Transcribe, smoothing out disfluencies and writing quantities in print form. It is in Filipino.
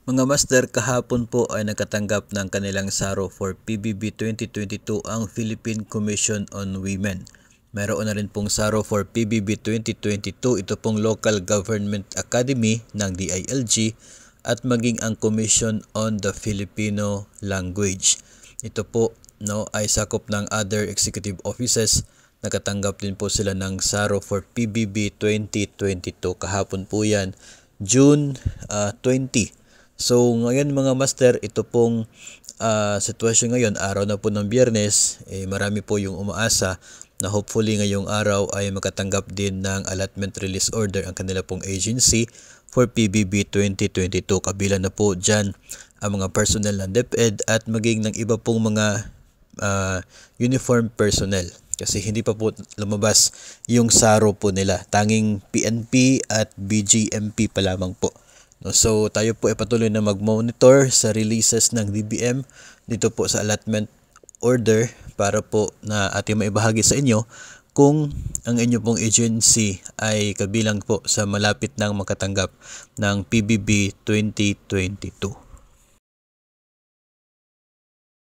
Mga master, kahapon po ay nakatanggap ng kanilang SARO for PBB 2022 ang Philippine Commission on Women. Mayroon na rin pong SARO for PBB 2022, ito pong Local Government Academy ng DILG at maging ang Commission on the Filipino Language. Ito po ay sakop ng other executive offices. Nakatanggap din po sila ng SARO for PBB 2022. Kahapon po yan, June 20. So ngayon mga master, ito pong sitwasyon ngayon, araw na po ng Biyernes, marami po yung umaasa na hopefully ngayong araw ay makatanggap din ng allotment release order ang kanila pong agency for PBB 2022. Kabila na po dyan ang mga personnel ng DepEd at maging ng iba pong mga uniform personnel. Kasi hindi pa po lumabas yung SARO po nila. Tanging PNP at BGMP pa lamang po. So tayo po ay patuloy na mag-monitor sa releases ng DBM dito po sa allotment order para po na ating maibahagi sa inyo kung ang inyo pong agency ay kabilang po sa malapit ng makatanggap ng PBB 2022.